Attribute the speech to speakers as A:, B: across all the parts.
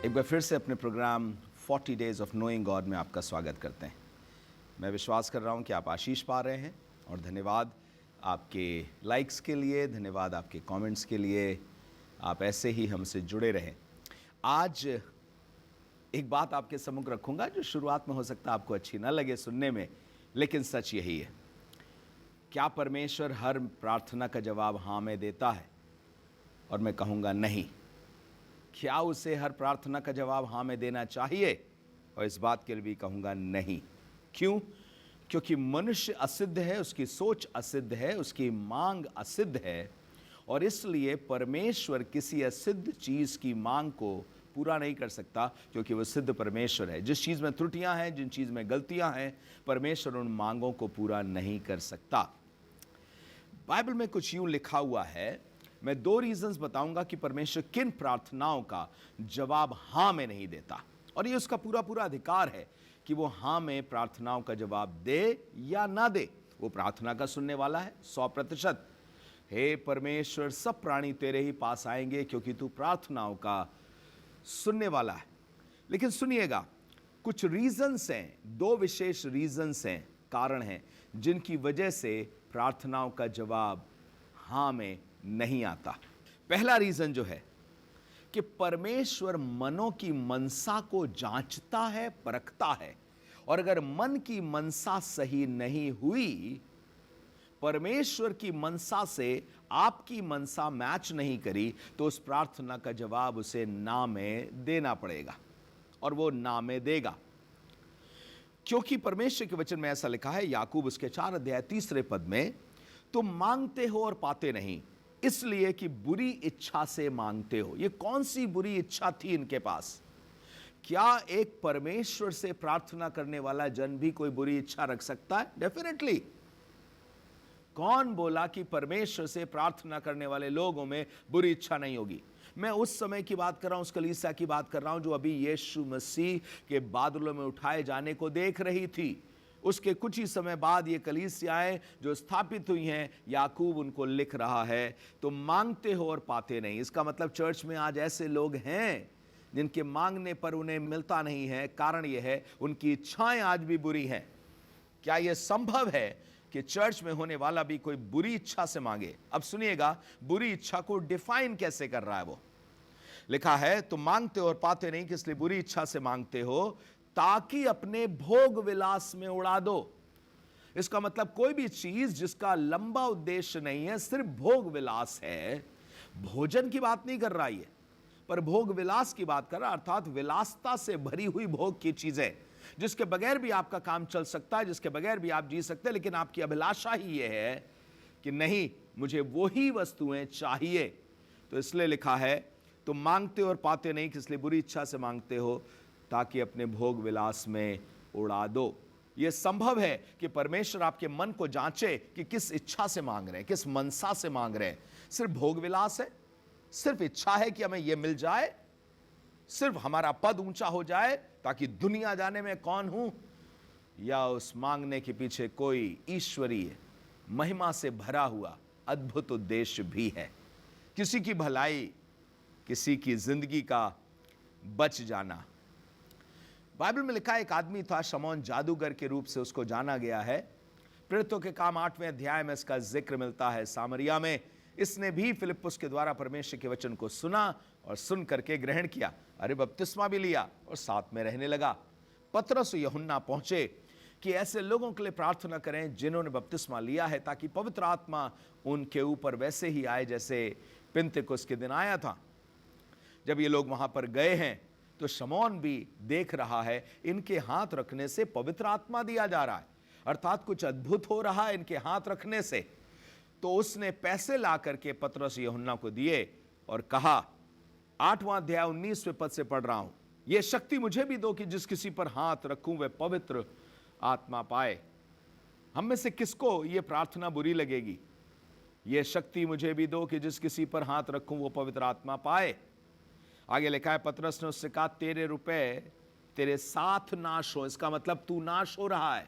A: एक बार फिर से अपने programme 40 days of knowing God में आपका स्वागत करते हैं। मैं विश्वास कर रहा हूं कि आप आशीष पा रहे हैं और धन्यवाद आपके लाइक्स के लिए, धन्यवाद आपके कमेंट्स के लिए। आप ऐसे ही हमसे जुड़े रहें। आज एक बात आपके सम्मुख रखूंगा जो शुरुआत में हो सकता है आपको अच्छी ना लगे सुनने में, लेकिन सच यही है। क्या परमेश्वर हर प्रार्थना का जवाब हाँ में देता है? और मैं कहूँगा नहीं। क्या उसे हर प्रार्थना का जवाब हाँ में देना चाहिए? और इस बात के लिए भी कहूँगा नहीं। क्यों? क्योंकि मनुष्य असिद्ध है, उसकी सोच असिद्ध है, उसकी मांग असिद्ध है, और इसलिए परमेश्वर किसी असिद्ध चीज़ की मांग को पूरा नहीं कर सकता, क्योंकि वह सिद्ध परमेश्वर है। जिस चीज़ में त्रुटियां हैं, जिन चीज़ में गलतियां हैं, परमेश्वर उन मांगों को पूरा नहीं कर सकता। बाइबल में कुछ यूं लिखा हुआ है। मैं 2 रीजंस बताऊंगा कि परमेश्वर किन प्रार्थनाओं का जवाब हाँ में नहीं देता, और ये उसका पूरा अधिकार है कि वो हाँ में प्रार्थनाओं का जवाब दे या ना दे। वो प्रार्थना का सुनने वाला है 100%। हे परमेश्वर, सब प्राणी तेरे ही पास आएंगे क्योंकि तू प्रार्थनाओं का सुनने वाला है। लेकिन सुनिएगा, कुछ रीजंस हैं, 2 विशेष रीजंस हैं, कारण हैं, जिनकी वजह से प्रार्थनाओं का जवाब हाँ में नहीं आता। पहला रीजन जो है कि परमेश्वर मनों की मनसा को जांचता है, परखता है, और अगर मन की मनसा सही नहीं हुई, परमेश्वर की मनसा से आपकी मनसा मैच नहीं करी, तो उस प्रार्थना का जवाब उसे ना में देना पड़ेगा, और वो ना में देगा। क्योंकि परमेश्वर के वचन में ऐसा लिखा है, याकूब उसके 4 अध्याय 3 पद में, तुम मांगते हो और पाते नहीं, इसलिए कि बुरी इच्छा से मांगते हो। ये कौन सी बुरी इच्छा थी इनके पास? क्या एक परमेश्वर से प्रार्थना करने वाला जन भी कोई बुरी इच्छा रख सकता है? डेफिनेटली। कौन बोला कि परमेश्वर से प्रार्थना करने वाले लोगों में बुरी इच्छा नहीं होगी? मैं उस समय की बात कर रहा हूं, उस कलीसिया की बात कर रहा हूं जो अभी यीशु मसीह के बादलों में उठाए जाने को देख रही थी। उसके कुछ ही समय बाद ये कलीसियाएं जो स्थापित हुई हैं, याकूब उनको लिख रहा है, तो मांगते हो और पाते नहीं। इसका मतलब चर्च में आज ऐसे लोग हैं जिनके मांगने पर उन्हें मिलता नहीं है। कारण यह है, उनकी इच्छाएं आज भी बुरी हैं। क्या यह संभव है कि चर्च में होने वाला भी कोई बुरी इच्छा से मांगे? अब सुनिएगा, बुरी इच्छा को डिफाइन कैसे कर रहा है वो। लिखा है, तुम मांगते हो और पाते नहीं, इसलिए बुरी इच्छा से मांगते हो, ताकि अपने भोग विलास में उड़ा दो। इसका मतलब कोई भी चीज जिसका लंबा उद्देश्य नहीं है, सिर्फ भोग विलास है, भोजन की बात नहीं कर रहा है, पर भोग विलास की बात कर रहा, अर्थात विलासता से भरी हुई भोग की चीजें, जिसके बगैर भी आपका काम चल सकता है, जिसके बगैर भी आप जी सकते हैं, लेकिन आपकी अभिलाषा ही यह है कि नहीं, मुझे वही वस्तुएं चाहिए। तो इसलिए लिखा है, तुम मांगते हो और पाते नहीं, इसलिए बुरी इच्छा से मांगते हो, ताकि अपने भोग विलास में उड़ा दो। यह संभव है कि परमेश्वर आपके मन को जांचे कि किस इच्छा से मांग रहे हैं, किस मनसा से मांग रहे हैं। सिर्फ भोग विलास है, सिर्फ इच्छा है कि हमें यह मिल जाए, सिर्फ हमारा पद ऊंचा हो जाए ताकि दुनिया जाने में कौन हूं, या उस मांगने के पीछे कोई ईश्वरीय महिमा से भरा हुआ अद्भुत उद्देश्य भी है, किसी की भलाई, किसी की जिंदगी का बच जाना। बाइबल में लिखा, एक आदमी था शमौन, जादूगर के रूप से उसको जाना गया है। प्रेरितों के काम 8वें अध्याय में इसका जिक्र मिलता है। सामरिया में इसने भी फिलिप्पुस के द्वारा परमेश्वर के वचन को सुना और सुन करके ग्रहण किया, अरे बपतिस्मा भी लिया और साथ में रहने लगा। पतरस और यूहन्ना पहुंचे कि ऐसे लोगों के लिए प्रार्थना करें जिन्होंने बपतिस्मा लिया है, ताकि पवित्र आत्मा उनके ऊपर वैसे ही आए जैसे पिन्तेकुस्त के दिन आया था। जब ये लोग वहां पर गए हैं तो शमौन भी देख रहा है, इनके हाथ रखने से पवित्र आत्मा दिया जा रहा है, अर्थात कुछ अद्भुत हो रहा है इनके हाथ रखने से। तो उसने पैसे ला करके पतरस यूहन्ना को दिए और कहा, 8वां अध्याय 19वें पद से पढ़ रहा हूं, यह शक्ति मुझे भी दो कि जिस किसी पर हाथ रखूं वह पवित्र आत्मा पाए। हम में से किसको यह प्रार्थना बुरी लगेगी? यह शक्ति मुझे भी दो कि जिस किसी पर हाथ रखूं वो पवित्र आत्मा पाए। आगे लिखा है, पतरस ने उससे कहा, तेरे रुपए तेरे साथ नाश हो। इसका मतलब तू नाश हो रहा है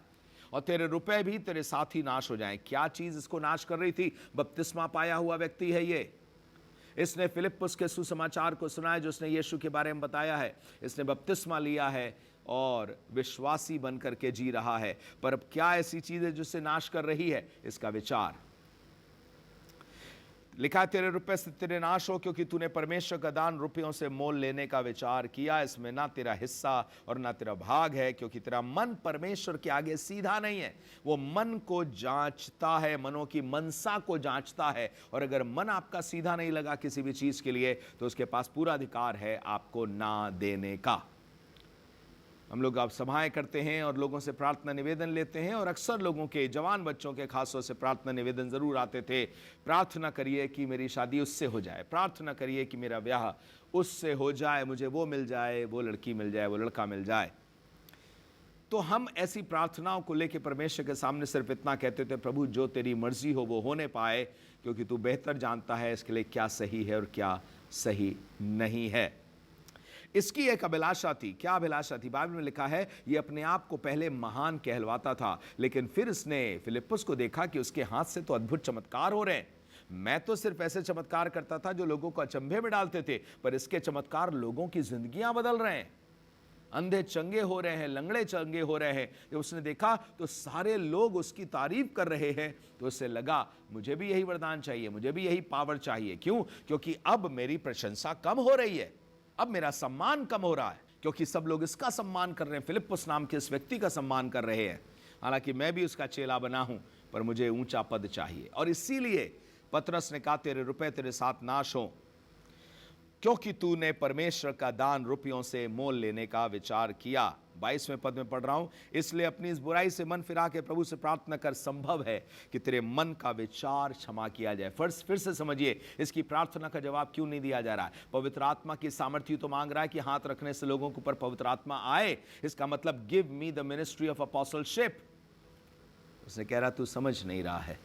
A: और तेरे रुपए भी तेरे साथ ही नाश हो जाएं। क्या चीज इसको नाश कर रही थी? बपतिस्मा पाया हुआ व्यक्ति है ये। इसने फिलिप्पुस के सुसमाचार को सुना है, जो उसने यीशु के बारे में बताया है। इसने बपतिस्मा लिया है और विश्वासी बनकर के जी रहा है। पर अब क्या ऐसी चीज है जिससे नाश कर रही है? इसका विचार। लिखा है, तेरे रुपए से तेरे नाश हो, क्योंकि तूने परमेश्वर का दान रुपयों से मोल लेने का विचार किया। इसमें ना तेरा हिस्सा और ना तेरा भाग है, क्योंकि तेरा मन परमेश्वर के आगे सीधा नहीं है। वो मन को जांचता है, मनों की मनसा को जांचता है। और अगर मन आपका सीधा नहीं लगा किसी भी चीज के लिए, तो उसके पास पूरा अधिकार है आपको ना देने का। हम लोग अब सभाएं करते हैं और लोगों से प्रार्थना निवेदन लेते हैं, और अक्सर लोगों के, जवान बच्चों के खासतौर से प्रार्थना निवेदन जरूर आते थे। प्रार्थना करिए कि मेरी शादी उससे हो जाए, प्रार्थना करिए कि मेरा ब्याह उससे हो जाए, मुझे वो मिल जाए, वो लड़की मिल जाए, वो लड़का मिल जाए। तो हम ऐसी प्रार्थनाओं को लेकर परमेश्वर के सामने सिर्फ इतना कहते थे, प्रभु जो तेरी मर्जी हो वो होने पाए, क्योंकि तू बेहतर जानता है इसके लिए क्या सही है और क्या सही नहीं है। इसकी एक अभिलाषा थी। क्या अभिलाषा थी? बाइबल में लिखा है, ये अपने आप को पहले महान कहलवाता था, लेकिन फिर इसने फिलिप्पुस को देखा कि उसके हाथ से तो अद्भुत चमत्कार हो रहे हैं। मैं तो सिर्फ ऐसे चमत्कार करता था जो लोगों को अचंभे में डालते थे, पर इसके चमत्कार लोगों की जिंदगियां बदल रहे हैं। अंधे चंगे हो रहे हैं, लंगड़े चंगे हो रहे हैं। जब उसने देखा तो सारे लोग उसकी तारीफ कर रहे हैं, तो उससे लगा मुझे भी यही वरदान चाहिए, मुझे भी यही पावर चाहिए। क्यों? क्योंकि अब मेरी प्रशंसा कम हो रही है, अब मेरा सम्मान कम हो रहा है, क्योंकि सब लोग इसका सम्मान कर रहे हैं, फिलिप्पुस नाम के इस व्यक्ति का सम्मान कर रहे हैं। हालांकि मैं भी उसका चेला बना हूं, पर मुझे ऊंचा पद चाहिए। और इसीलिए पतरस ने कहा, तेरे रुपए तेरे साथ नाश हो, क्योंकि तूने परमेश्वर का दान रुपयों से मोल लेने का विचार किया। 22वें पद में पढ़ रहा हूं, इसलिए अपनी इस बुराई से मन फिरा के प्रभु से प्रार्थना कर, संभव है कि तेरे मन का विचार क्षमा किया जाए। फिर से समझिए, इसकी प्रार्थना का जवाब क्यों नहीं दिया जा रहा है? पवित्र आत्मा की सामर्थ्य तो मांग रहा है कि हाथ रखने से लोगों के ऊपर पवित्र आत्मा आए। इसका मतलब give me the ministry of apostleship. उसने कह रहा तू समझ नहीं रहा है,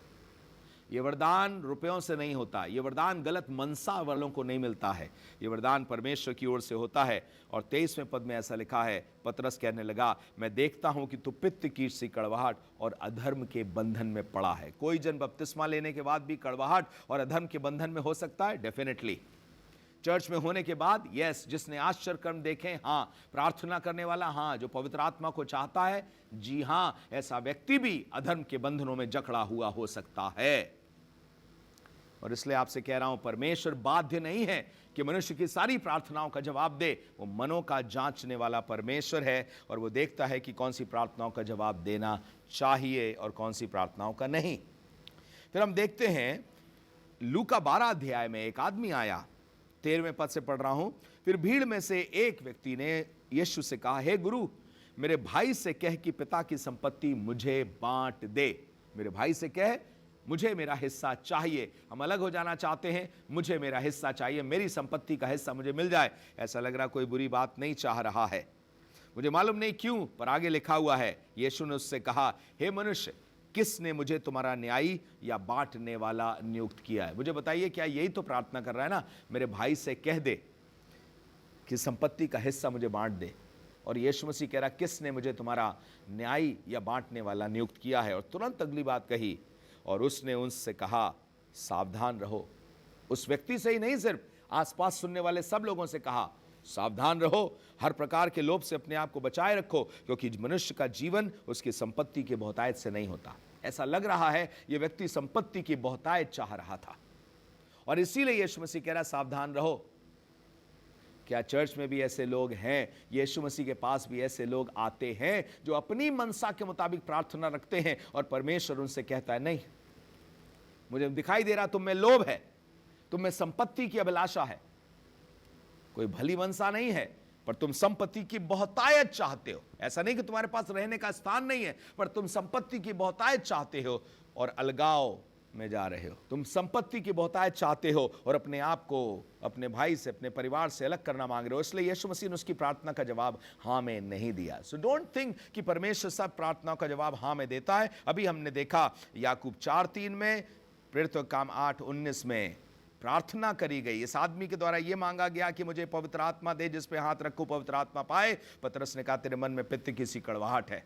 A: ये वरदान रुपयों से नहीं होता, ये वरदान गलत मनसा वालों को नहीं मिलता है, ये वरदान परमेश्वर की ओर से होता है। और 23वें पद में ऐसा लिखा है, पतरस कहने लगा, मैं देखता हूं कि तू पित्त की सी कड़वाहट और अधर्म के बंधन में पड़ा है। कोई जन बपतिस्मा लेने के बाद भी कड़वाहट और अधर्म के बंधन में हो सकता है? डेफिनेटली। चर्च में होने के बाद यस, जिसने आश्चर्य कर्म देखे, हाँ, प्रार्थना करने वाला, हाँ, जो पवित्र आत्मा को चाहता है, जी हाँ, ऐसा व्यक्ति भी अधर्म के बंधनों में जकड़ा हुआ हो सकता है। और इसलिए आपसे कह रहा हूं, परमेश्वर बाध्य नहीं है कि मनुष्य की सारी प्रार्थनाओं का जवाब दे। वो मनों का जांचने वाला परमेश्वर है, और वो देखता है कि कौन सी प्रार्थनाओं का जवाब देना चाहिए और कौन सी प्रार्थनाओं का नहीं। फिर हम देखते हैं लूका 12 अध्याय में एक आदमी आया, 13वें पद से पढ़ रहा हूं। फिर भीड़ में से एक व्यक्ति ने यीशु से कहा, हे गुरु, मेरे भाई से कह कि पिता की संपत्ति मुझे बांट दे। मेरे भाई से कह, मुझे मेरा हिस्सा चाहिए। हम अलग हो जाना चाहते हैं, मुझे मेरा हिस्सा चाहिए, मेरी संपत्ति का हिस्सा मुझे मिल जाए। ऐसा लग रहा कोई बुरी बात नहीं चाह रहा है, मुझे मालूम नहीं क्यों, पर आगे लिखा हुआ है, यीशु ने उससे कहा, हे मनुष्य, किसने मुझे तुम्हारा न्यायी या बांटने वाला नियुक्त किया है? मुझे बताइए, क्या यही तो प्रार्थना कर रहा है ना? मेरे भाई से कह दे कि संपत्ति का हिस्सा मुझे बांट दे। और यीशु मसीह कह रहा, किसने मुझे तुम्हारा न्यायी या बांटने वाला नियुक्त किया है? और तुरंत अगली बात कही, और उसने उनसे कहा, सावधान रहो। उस व्यक्ति से ही नहीं, सिर्फ आसपास सुनने वाले सब लोगों से कहा, सावधान रहो, हर प्रकार के लोभ से अपने आप को बचाए रखो, क्योंकि मनुष्य का जीवन उसकी संपत्ति के बहुतायत से नहीं होता। ऐसा लग रहा है यह व्यक्ति संपत्ति की बहुतायत चाह रहा था, और इसीलिए यीशु मसीह कह रहा, सावधान रहो। क्या चर्च में भी ऐसे लोग हैं? यीशु मसीह के पास भी ऐसे लोग आते हैं जो अपनी मनसा के मुताबिक प्रार्थना रखते हैं, और परमेश्वर उनसे कहता है, नहीं, मुझे दिखाई दे रहा तुम में लोभ है, तुम में संपत्ति की अभिलाषा है। कोई भली मनसा नहीं है, पर तुम संपत्ति की बहुतायत चाहते हो। ऐसा नहीं कि तुम्हारे पास रहने का स्थान नहीं है, पर तुम संपत्ति की बहुतायत चाहते हो और अलगाव में जा रहे हो। तुम संपत्ति की बहुतायत चाहते हो और अपने आप को अपने भाई से, अपने परिवार से अलग करना मांग रहे हो। इसलिए यीशु मसीह ने उसकी प्रार्थना का जवाब हाँ में नहीं दिया। सो डोंट थिंक कि परमेश्वर सब प्रार्थनाओं का जवाब हाँ में देता है। अभी हमने देखा याकूब 4:3 में, प्रेरितों के काम 8:19 में प्रार्थना करी गई। इस आदमी के द्वारा यह मांगा गया कि मुझे पवित्र आत्मा दे, जिस पे हाथ रखो पवित्र आत्मा पाए। पतरस ने कहा, तेरे मन में पित्त की सी कड़वाहट है।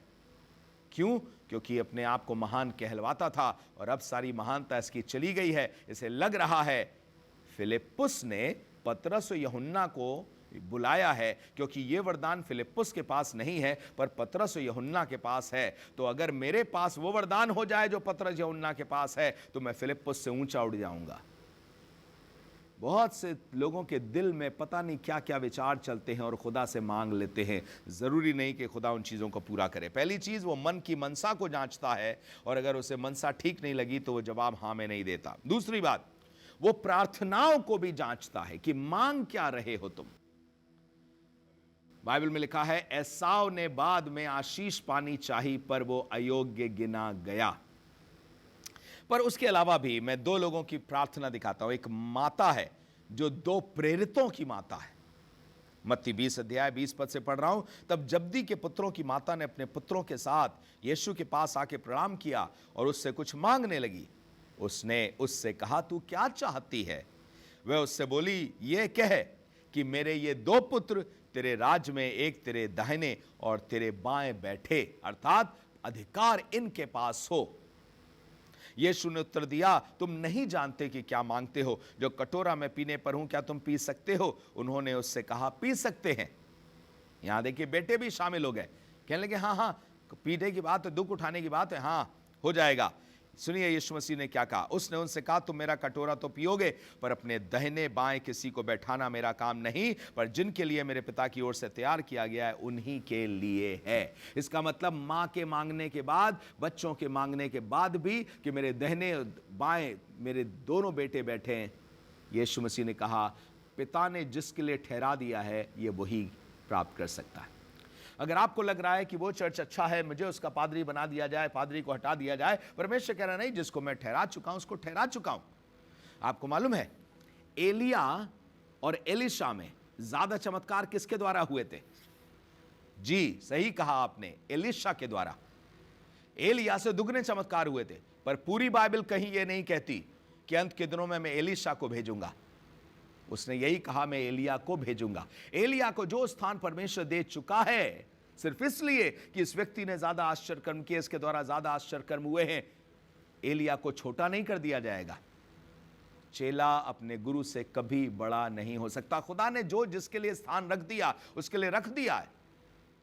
A: क्यों? क्योंकि अपने आप को महान कहलवाता था और अब सारी महानता इसकी चली गई है। इसे लग रहा है फिलिप्पुस ने पतरस और यूहन्ना को बुलाया है, क्योंकि ये वरदान फिलिप्पुस के पास नहीं है पर पतरस और यूहन्ना के पास है। तो अगर मेरे पास वो वरदान हो जाए जो पतरस यूहन्ना के पास है, तो मैं फिलिप्पुस से ऊंचा उड़ जाऊंगा। बहुत से लोगों के दिल में पता नहीं क्या क्या विचार चलते हैं और खुदा से मांग लेते हैं। जरूरी नहीं कि खुदा उन चीजों को पूरा करे। पहली चीज, वो मन की मनसा को जांचता है, और अगर उसे मनसा ठीक नहीं लगी तो वो जवाब हां में नहीं देता। दूसरी बात, वो प्रार्थनाओं को भी जांचता है कि मांग क्या रहे हो तुम। बाइबल में लिखा है, एसाव ने बाद में आशीष पानी चाही पर वो अयोग्य गिना गया। पर उसके अलावा भी मैं दो लोगों की प्रार्थना दिखाता हूं। एक माता है जो दो प्रेरितों की माता है। मत्ती 20 अध्याय 20 पद से पढ़ रहा हूं। तब जब्दी के पुत्रों की माता ने अपने पुत्रों के साथ यीशु के पास आके प्रणाम किया और उससे कुछ मांगने लगी। उसने उससे कहा, तू क्या चाहती है? वह उससे बोली, ये कह कि मेरे ये दो पुत्र तेरे राज में एक तेरे दाहिने और तेरे बाएं बैठे, अर्थात अधिकार इनके पास हो। यीशु ने उत्तर दिया, तुम नहीं जानते कि क्या मांगते हो। जो कटोरा मैं पीने पर हूं, क्या तुम पी सकते हो? उन्होंने उससे कहा, पी सकते हैं। यहां देखिए बेटे भी शामिल हो गए। कहने लगे, हाँ हाँ, पीने की बात है, दुख उठाने की बात है, हाँ हो जाएगा। सुनिए यीशु मसीह ने क्या कहा। उसने उनसे कहा, तुम मेरा कटोरा तो पियोगे, पर अपने दाहिने बाएं किसी को बैठाना मेरा काम नहीं, पर जिनके लिए मेरे पिता की ओर से तैयार किया गया है उन्हीं के लिए है। इसका मतलब मां के मांगने के बाद, बच्चों के मांगने के बाद भी कि मेरे दाहिने बाएं मेरे दोनों बेटे बैठे हैं, यीशु मसीह ने कहा पिता ने जिसके लिए ठहरा दिया है ये वही प्राप्त कर सकता है। अगर आपको लग रहा है कि वो चर्च अच्छा है, मुझे उसका पादरी बना दिया जाए, पादरी को हटा दिया जाए, परमेश्वर कह रहा नहीं, जिसको मैं ठहरा चुका हूं उसको ठहरा चुका हूं। आपको मालूम है एलिया और एलिशा में ज्यादा चमत्कार किसके द्वारा हुए थे? जी सही कहा आपने, एलिशा के द्वारा। एलिया से दुगने चमत्कार हुए थे, पर पूरी बाइबल कहीं यह नहीं कहती कि अंत के दिनों में मैं एलिशा को भेजूंगा। उसने यही कहा, मैं एलिया को भेजूंगा। एलिया को जो स्थान परमेश्वर दे चुका है, सिर्फ इसलिए कि इस व्यक्ति ने ज्यादा आश्चर्य कर्म किए, इसके द्वारा ज्यादा आश्चर्य कर्म हुए हैं, एलिया को छोटा नहीं कर दिया जाएगा। चेला अपने गुरु से कभी बड़ा नहीं हो सकता। खुदा ने जो जिसके लिए स्थान रख दिया उसके लिए रख दिया है।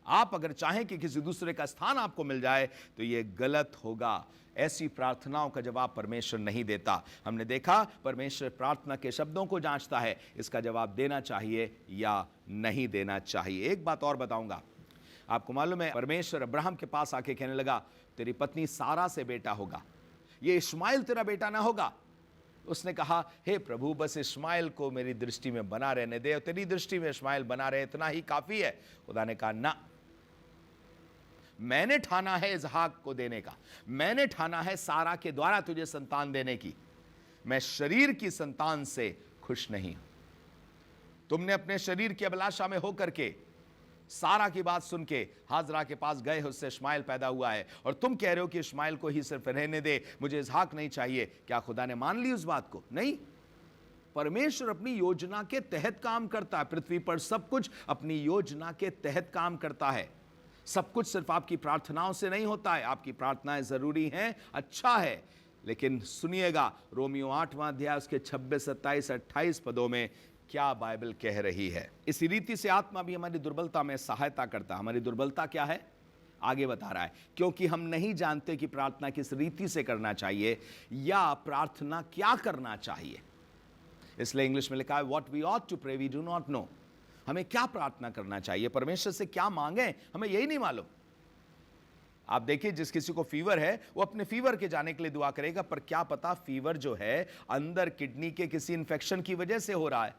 A: आप अगर चाहें कि किसी दूसरे का स्थान आपको मिल जाए तो यह गलत होगा। ऐसी प्रार्थनाओं का जवाब परमेश्वर नहीं देता। हमने देखा परमेश्वर प्रार्थना के शब्दों को जांचता है, इसका जवाब देना चाहिए या नहीं देना चाहिए। एक बात और बताऊंगा, आपको मालूम है परमेश्वर अब्राहम के पास आके कहने लगा, तेरी पत्नी सारा से बेटा होगा, ये इश्माइल तेरा बेटा ना होगा। उसने कहा, हे प्रभु बस इश्माइल को मेरी दृष्टि में बना रहने दे, और तेरी दृष्टि में इश्माइल बना रहे इतना ही काफी है। खुदा ने कहा, ना, मैंने ठाना है इसहाक को देने का, मैंने ठाना है सारा के द्वारा तुझे संतान देने की। मैं शरीर की संतान से खुश नहीं हूं। तुमने अपने शरीर की अभिलाषा में होकर के सारा की बात सुन के हाजरा के पास गए, उससे इश्माइल पैदा हुआ है, और तुम कह रहे हो कि इश्माइल को ही सिर्फ रहने दे, मुझे इसहाक नहीं चाहिए। क्या खुदा ने मान ली उस बात को? नहीं। परमेश्वर अपनी योजना के तहत काम करता है। पृथ्वी पर सब कुछ अपनी योजना के तहत काम करता है। सब कुछ सिर्फ आपकी प्रार्थनाओं से नहीं होता है। आपकी प्रार्थनाएं जरूरी हैं, अच्छा है, लेकिन सुनिएगा रोमियो 8वां अध्याय उसके 26, 27, 28 पदों में क्या बाइबल कह रही है। इसी रीति से आत्मा भी हमारी दुर्बलता में सहायता करता है। हमारी दुर्बलता क्या है? आगे बता रहा है, क्योंकि हम नहीं जानते कि प्रार्थना किस रीति से करना चाहिए या प्रार्थना क्या करना चाहिए। इसलिए इंग्लिश में लिखा है, what we ought to pray we do not know. हमें क्या प्रार्थना करना चाहिए, परमेश्वर से क्या मांगे, हमें यही नहीं मालूम। आप देखिए, जिस किसी को फीवर है वो अपने फीवर के जाने के लिए दुआ करेगा, पर क्या पता फीवर जो है अंदर किडनी के किसी इंफेक्शन की वजह से हो रहा है।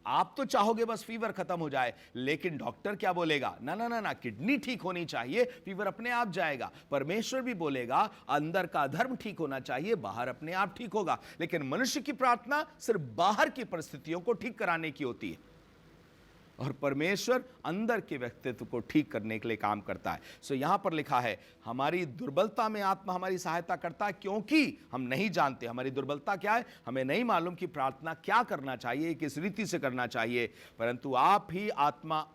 A: आप तो चाहोगे बस फीवर खत्म हो जाए, लेकिन डॉक्टर क्या बोलेगा? ना ना ना ना, किडनी ठीक होनी चाहिए, फीवर अपने आप जाएगा। परमेश्वर भी बोलेगा अंदर का धर्म ठीक होना चाहिए, बाहर अपने आप ठीक होगा। लेकिन मनुष्य की प्रार्थना सिर्फ बाहर की परिस्थितियों को ठीक कराने की होती है, और परमेश्वर अंदर के व्यक्तित्व को ठीक करने के लिए काम करता है। सो यहां पर लिखा है, हमारी दुर्बलता में आत्मा हमारी सहायता करता है, क्योंकि हम नहीं जानते। हमारी दुर्बलता क्या है? हमें नहीं मालूम कि प्रार्थना क्या करना चाहिए, किस रीति से करना चाहिए, परंतु आप ही आत्मा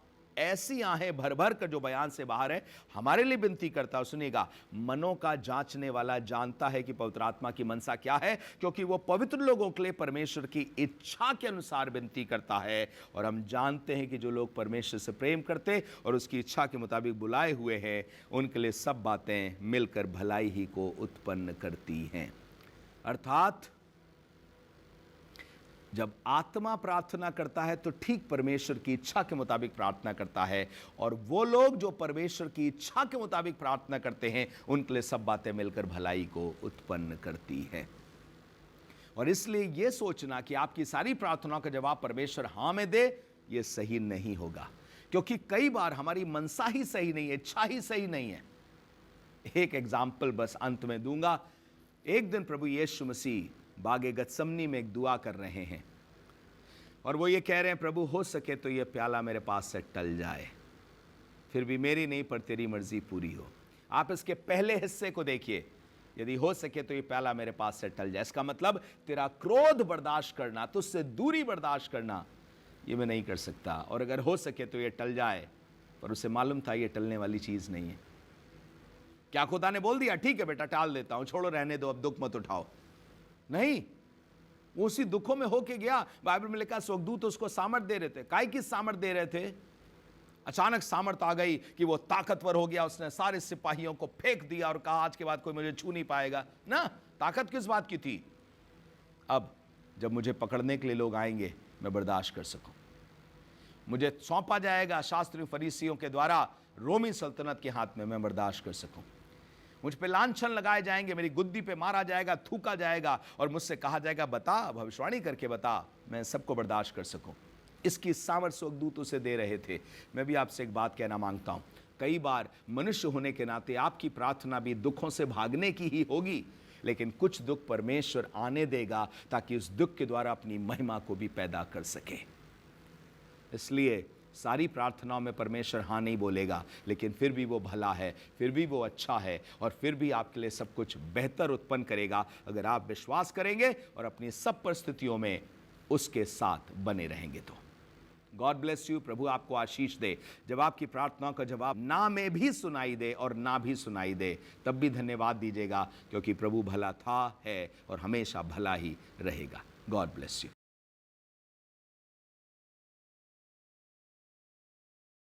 A: ऐसी आहें भर भर कर जो बयान से बाहर है हमारे लिए विनती करता है। सुनिएगा, मनों का जांचने वाला जानता है कि पवित्र आत्मा की मनसा क्या है, क्योंकि वो पवित्र लोगों के लिए परमेश्वर की इच्छा के अनुसार विनती करता है। और हम जानते हैं कि जो लोग परमेश्वर से प्रेम करते और उसकी इच्छा के मुताबिक बुलाए हुए हैं, उनके लिए सब बातें मिलकर भलाई ही को उत्पन्न करती हैं। अर्थात जब आत्मा प्रार्थना करता है तो ठीक परमेश्वर की इच्छा के मुताबिक प्रार्थना करता है, और वो लोग जो परमेश्वर की इच्छा के मुताबिक प्रार्थना करते हैं उनके लिए सब बातें मिलकर भलाई को उत्पन्न करती है। और इसलिए यह सोचना कि आपकी सारी प्रार्थनाओं का जवाब परमेश्वर हां में दे, यह सही नहीं होगा, क्योंकि कई बार हमारी मनसा ही सही नहीं है, इच्छा ही सही नहीं है। एक एग्जाम्पल बस अंत में दूंगा। एक दिन प्रभु यीशु मसीह बागे गत्समनी में एक दुआ कर रहे हैं, और वो ये कह रहे हैं, प्रभु हो सके तो ये प्याला मेरे पास से टल जाए, फिर भी मेरी नहीं पर तेरी मर्जी पूरी हो। आप इसके पहले हिस्से को देखिए, यदि हो सके तो ये प्याला मेरे पास से टल जाए, इसका मतलब तेरा क्रोध बर्दाश्त करना, तुझसे दूरी बर्दाश्त करना, ये मैं नहीं कर सकता। और अगर हो सके तो ये टल जाए, पर उसे मालूम था ये टलने वाली चीज नहीं है। क्या खुदा ने बोल दिया ठीक है बेटा टाल देता हूं, छोड़ो रहने दो, अब दुख मत उठाओ? नहीं, वो उसी दुखों में होके गया। बाइबल में लिखा स्वर्गदूत उसको सामर्थ दे रहे थे। काय की सामर्थ दे रहे थे? अचानक सामर्थ आ गई कि वो ताकतवर हो गया, उसने सारे सिपाहियों को फेंक दिया और कहा आज के बाद कोई मुझे छू नहीं पाएगा ना। ताकत किस बात की थी? अब जब मुझे पकड़ने के लिए लोग आएंगे मैं बर्दाश्त कर सकूं, मुझे सौंपा जाएगा शास्त्री फरीसियों के द्वारा रोमी सल्तनत के हाथ में, मैं बर्दाश्त कर सकूं। मुझ पे लांछन लगाए जाएंगे, मेरी गुद्दी पे मारा जाएगा, थूका जाएगा, और मुझसे कहा जाएगा बता, भविष्यवाणी करके बता, मैं सबको बर्दाश्त कर सकूं। इसकी सामर्थ स्वर्गदूत उसे दे रहे थे। मैं भी आपसे एक बात कहना मांगता हूं, कई बार मनुष्य होने के नाते आपकी प्रार्थना भी दुखों से भागने की ही होगी, लेकिन कुछ दुख परमेश्वर आने देगा ताकि उस दुख के द्वारा अपनी महिमा को भी पैदा कर सके। इसलिए सारी प्रार्थनाओं में परमेश्वर हाँ नहीं बोलेगा, लेकिन फिर भी वो भला है, फिर भी वो अच्छा है, और फिर भी आपके लिए सब कुछ बेहतर उत्पन्न करेगा अगर आप विश्वास करेंगे और अपनी सब परिस्थितियों में उसके साथ बने रहेंगे। तो गॉड ब्लेस यू। प्रभु आपको आशीष दे। जब आपकी प्रार्थनाओं का जवाब ना में भी सुनाई दे और ना भी सुनाई दे, तब भी धन्यवाद दीजिएगा, क्योंकि प्रभु भला था, है और हमेशा भला ही रहेगा। God bless you.